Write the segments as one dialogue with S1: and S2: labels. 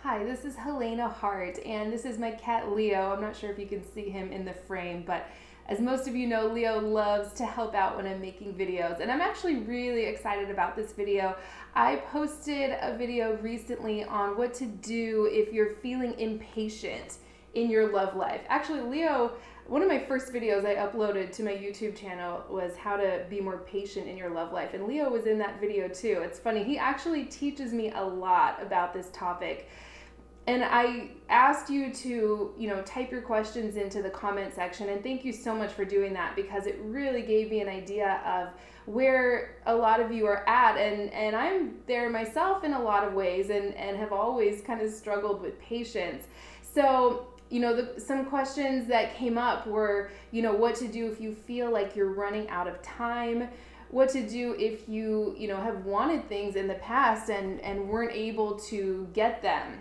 S1: Hi, this is Helena Hart, and this is my cat Leo. I'm not sure if you can see him in the frame, but as most of you know, Leo loves to help out when I'm making videos, and I'm actually really excited about this video. I posted a video recently on what to do if you're feeling impatient in your love life. Actually, Leo, one of my first videos I uploaded to my YouTube channel was how to be more patient in your love life, and Leo was in that video too. It's funny, he actually teaches me a lot about this topic. And I asked you to, type your questions into the comment section, and thank you so much for doing that because it really gave me an idea of where a lot of you are at, and I'm there myself in a lot of ways and have always kind of struggled with patience. So, some questions that came up were, what to do if you feel like you're running out of time, what to do if you, have wanted things in the past and weren't able to get them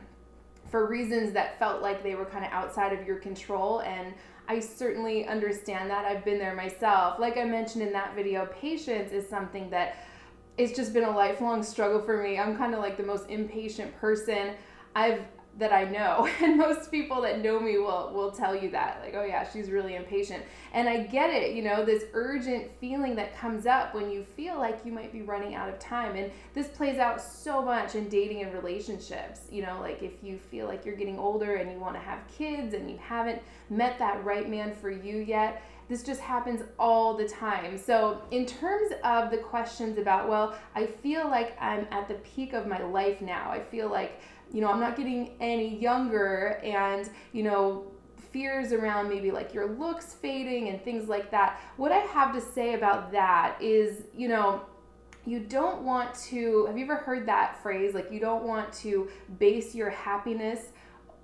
S1: for reasons that felt like they were kind of outside of your control. And I certainly understand that. I've been there myself. Like I mentioned in that video, patience is something that it's just been a lifelong struggle for me. I'm kind of like the most impatient person that I know, and most people that know me will tell you that, like, oh yeah, she's really impatient. And I get it, this urgent feeling that comes up when you feel like you might be running out of time. And this plays out so much in dating and relationships, like if you feel like you're getting older and you want to have kids and you haven't met that right man for you yet. This just happens all the time. So in terms of the questions about, well, I feel like I'm at the peak of my life now. I feel like, I'm not getting any younger, and, fears around maybe like your looks fading and things like that. What I have to say about that is, you don't want to, have you ever heard that phrase? Like, you don't want to base your happiness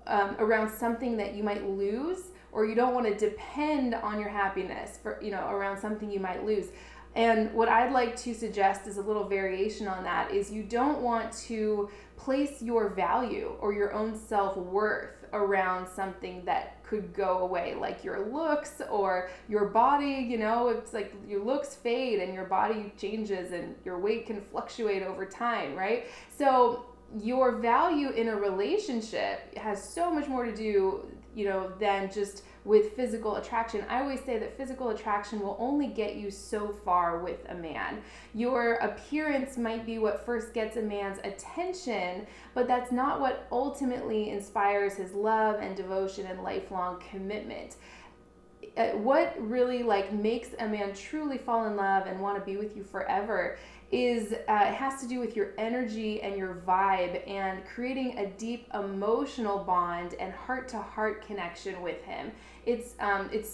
S1: around something that you might lose, or you don't want to depend on your happiness for, around something you might lose. And what I'd like to suggest is a little variation on that is you don't want to place your value or your own self-worth around something that could go away, like your looks or your body. It's like your looks fade and your body changes and your weight can fluctuate over time, right? So your value in a relationship has so much more to do, than just with physical attraction. I always say that physical attraction will only get you so far with a man. Your appearance might be what first gets a man's attention, but that's not what ultimately inspires his love and devotion and lifelong commitment. What really makes a man truly fall in love and want to be with you forever is it has to do with your energy and your vibe and creating a deep emotional bond and heart-to-heart connection with him. It's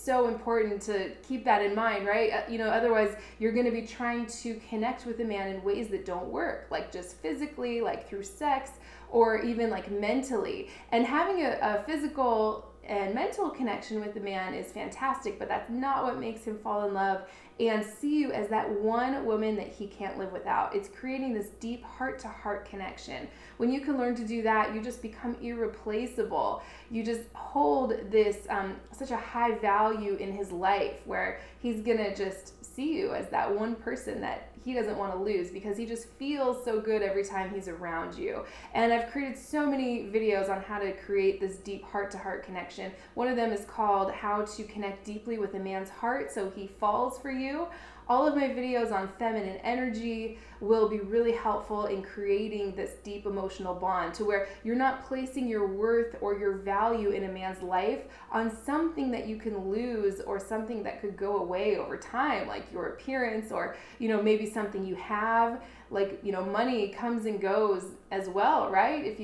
S1: so important to keep that in mind, right? Otherwise you're going to be trying to connect with a man in ways that don't work, like just physically, like through sex, or even like mentally. And having a physical and mental connection with the man is fantastic, but that's not what makes him fall in love and see you as that one woman that he can't live without. It's creating this deep heart-to-heart connection. When you can learn to do that, you just become irreplaceable. You just hold this such a high value in his life where he's gonna just see you as that one person that he doesn't want to lose because he just feels so good every time he's around you. And I've created so many videos on how to create this deep heart-to-heart connection. One of them is called How to Connect Deeply with a Man's Heart So He Falls for You. All of my videos on feminine energy will be really helpful in creating this deep emotional bond to where you're not placing your worth or your value in a man's life on something that you can lose or something that could go away over time, like your appearance or, maybe something you have, like, money comes and goes as well, right? If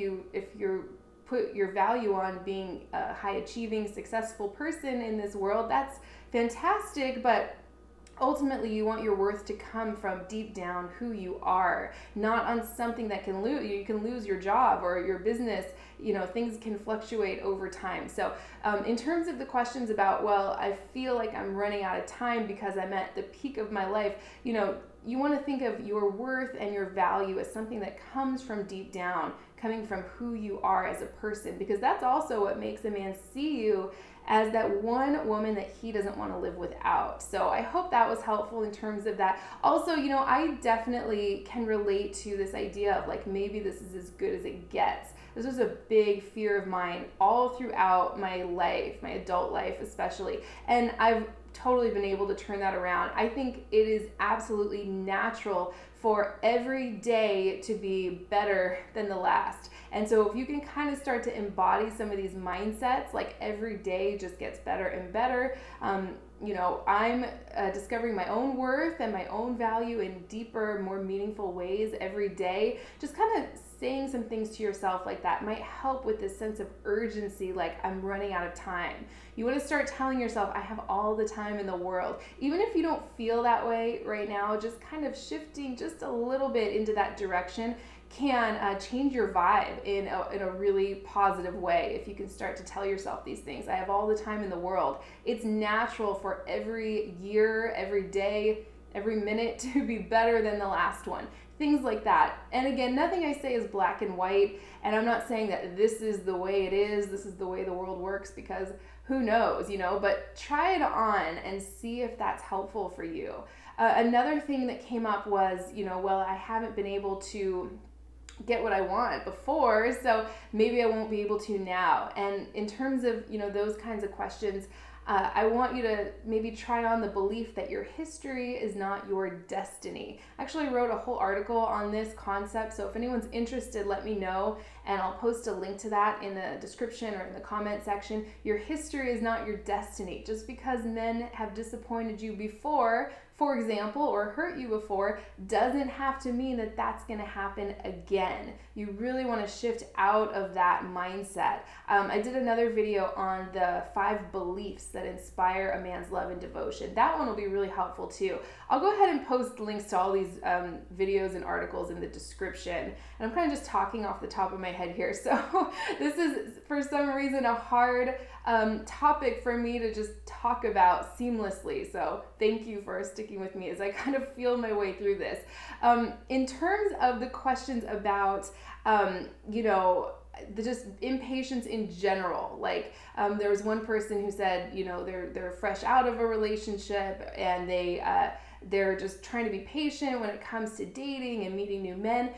S1: you're put your value on being a high achieving, successful person in this world, that's fantastic, but ultimately you want your worth to come from deep down who you are, not on something that can lose. You can lose your job or your business, things can fluctuate over time. So in terms of the questions about, well, I feel like I'm running out of time because I'm at the peak of my life, you want to think of your worth and your value as something that comes from deep down, coming from who you are as a person, because that's also what makes a man see you as that one woman that he doesn't want to live without. So I hope that was helpful in terms of that. Also, I definitely can relate to this idea of maybe this is as good as it gets. This was a big fear of mine all throughout my life, my adult life especially. And I've totally been able to turn that around. I think it is absolutely natural for every day to be better than the last. And so if you can kind of start to embody some of these mindsets, like every day just gets better and better. I'm discovering my own worth and my own value in deeper, more meaningful ways every day. Just kind of saying some things to yourself like that might help with this sense of urgency, like I'm running out of time. You want to start telling yourself, I have all the time in the world. Even if you don't feel that way right now, just kind of shifting just a little bit into that direction can change your vibe in a really positive way. If you can start to tell yourself these things, I have all the time in the world. It's natural for every year, every day, every minute to be better than the last one. Things like that. And again, nothing I say is black and white, and I'm not saying that this is the way it is, this is the way the world works, because who knows, but try it on and see if that's helpful for you. Another thing that came up was, I haven't been able to get what I want before, so maybe I won't be able to now. And in terms of, those kinds of questions, I want you to maybe try on the belief that your history is not your destiny. I actually wrote a whole article on this concept, so if anyone's interested, let me know, and I'll post a link to that in the description or in the comment section. Your history is not your destiny. Just because men have disappointed you before, for example, or hurt you before, doesn't have to mean that that's going to happen again. You really want to shift out of that mindset. I did another video on the 5 beliefs that inspire a man's love and devotion. That one will be really helpful too. I'll go ahead and post links to all these videos and articles in the description. And I'm kind of just talking off the top of my head here. So this is, for some reason, a hard topic for me to just talk about seamlessly. So thank you for sticking with me as I kind of feel my way through this. In terms of the questions about, just impatience in general, like there was one person who said, they're fresh out of a relationship and they're just trying to be patient when it comes to dating and meeting new men.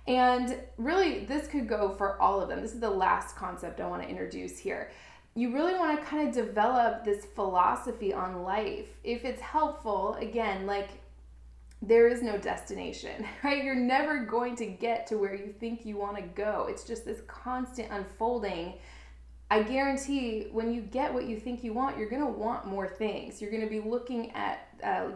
S1: And really, this could go for all of them. This is the last concept I want to introduce here. You really want to kind of develop this philosophy on life. If it's helpful, again, like there is no destination, right? You're never going to get to where you think you want to go. It's just this constant unfolding. I guarantee when you get what you think you want, you're going to want more things. You're going to be looking at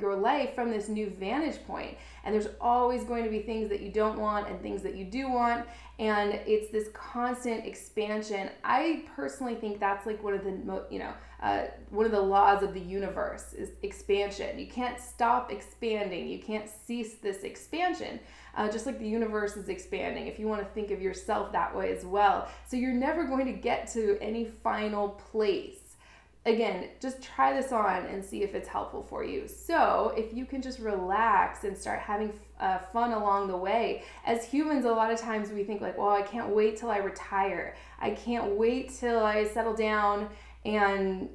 S1: your life from this new vantage point, and there's always going to be things that you don't want and things that you do want, and it's this constant expansion. I personally think that's like one of the laws of the universe is expansion. You can't stop expanding. You can't cease this expansion. Just like the universe is expanding, if you want to think of yourself that way as well. So you're never going to get to any final place. Again, just try this on and see if it's helpful for you. So if you can just relax and start having fun along the way. As humans, a lot of times we think like, well, I can't wait till I retire. I can't wait till I settle down and,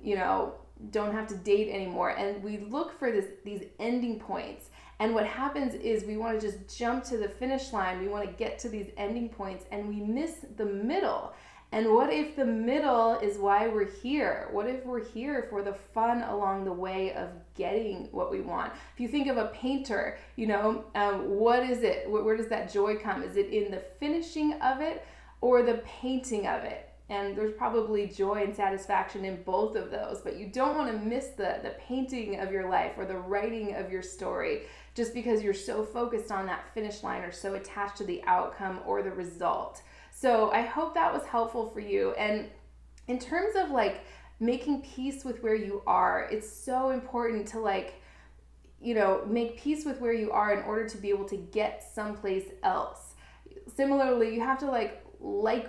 S1: don't have to date anymore. And we look for these ending points. And what happens is we want to just jump to the finish line. We want to get to these ending points and we miss the middle. And what if the middle is why we're here? What if we're here for the fun along the way of getting what we want? If you think of a painter, what is it? Where does that joy come? Is it in the finishing of it or the painting of it? And there's probably joy and satisfaction in both of those, but you don't want to miss the painting of your life or the writing of your story just because you're so focused on that finish line or so attached to the outcome or the result. So I hope that was helpful for you. And in terms of like making peace with where you are, it's so important to make peace with where you are in order to be able to get someplace else. Similarly, you have to like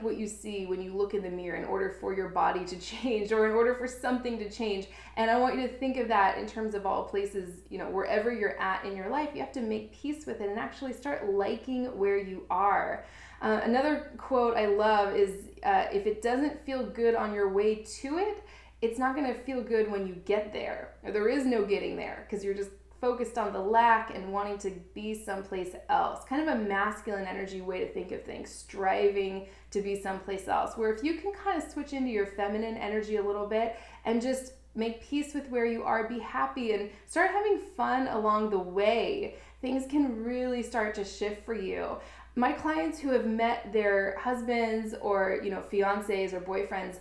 S1: what you see when you look in the mirror in order for your body to change or in order for something to change. And I want you to think of that in terms of all places, wherever you're at in your life, you have to make peace with it and actually start liking where you are. Another quote I love is, if it doesn't feel good on your way to it, it's not going to feel good when you get there. There is no getting there because you're just focused on the lack and wanting to be someplace else. Kind of a masculine energy way to think of things, striving to be someplace else. Where if you can kind of switch into your feminine energy a little bit and just make peace with where you are, be happy, and start having fun along the way, things can really start to shift for you. My clients who have met their husbands or, fiancés or boyfriends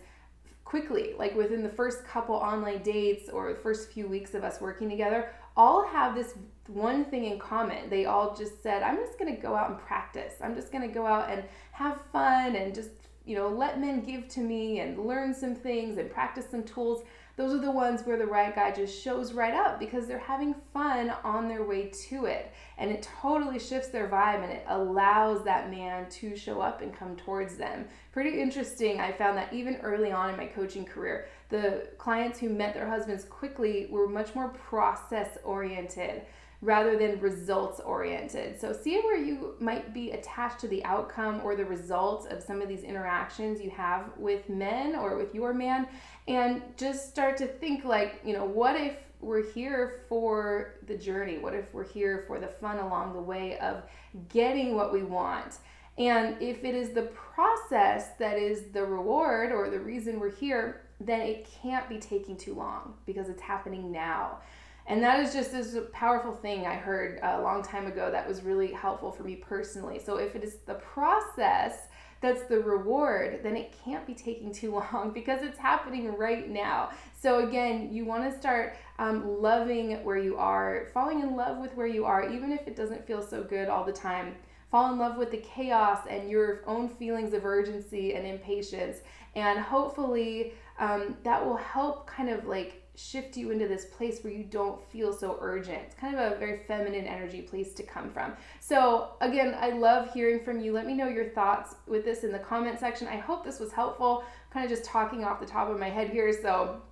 S1: quickly, like within the first couple online dates or the first few weeks of us working together, all have this one thing in common. They all just said, I'm just going to go out and practice. I'm just going to go out and have fun and just, let men give to me and learn some things and practice some tools. Those are the ones where the right guy just shows right up because they're having fun on their way to it. And it totally shifts their vibe and it allows that man to show up and come towards them. Pretty interesting. I found that even early on in my coaching career, the clients who met their husbands quickly were much more process oriented rather than results oriented. So see where you might be attached to the outcome or the results of some of these interactions you have with men or with your man, and just start to think like, what if we're here for the journey? What if we're here for the fun along the way of getting what we want? And if it is the process that is the reward or the reason we're here, then it can't be taking too long because it's happening now. And that is just this powerful thing I heard a long time ago that was really helpful for me personally. So if it is the process that's the reward, then it can't be taking too long because it's happening right now. So again, you want to start loving where you are, falling in love with where you are, even if it doesn't feel so good all the time. Fall in love with the chaos and your own feelings of urgency and impatience. And hopefully that will help kind of like shift you into this place where you don't feel so urgent. It's kind of a very feminine energy place to come from. So again, I love hearing from you. Let me know your thoughts with this in the comment section. I hope this was helpful. I'm kind of just talking off the top of my head here, so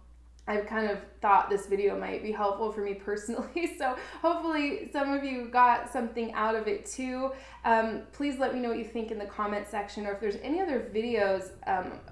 S1: I've kind of thought this video might be helpful for me personally. So hopefully some of you got something out of it too. Please let me know what you think in the comment section, or if there's any other videos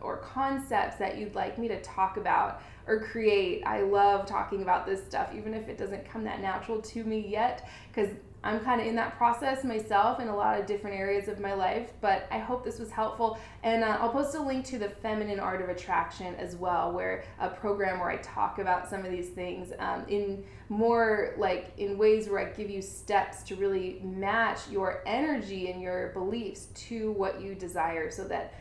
S1: or concepts that you'd like me to talk about or create. I love talking about this stuff, even if it doesn't come that natural to me yet, because I'm kind of in that process myself in a lot of different areas of my life, but I hope this was helpful. And I'll post a link to the Feminine Art of Attraction as well, where a program where I talk about some of these things in more like in ways where I give you steps to really match your energy and your beliefs to what you desire, so that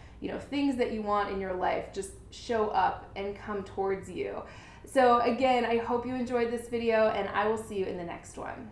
S1: things that you want in your life just show up and come towards you. So again, I hope you enjoyed this video, and I will see you in the next one.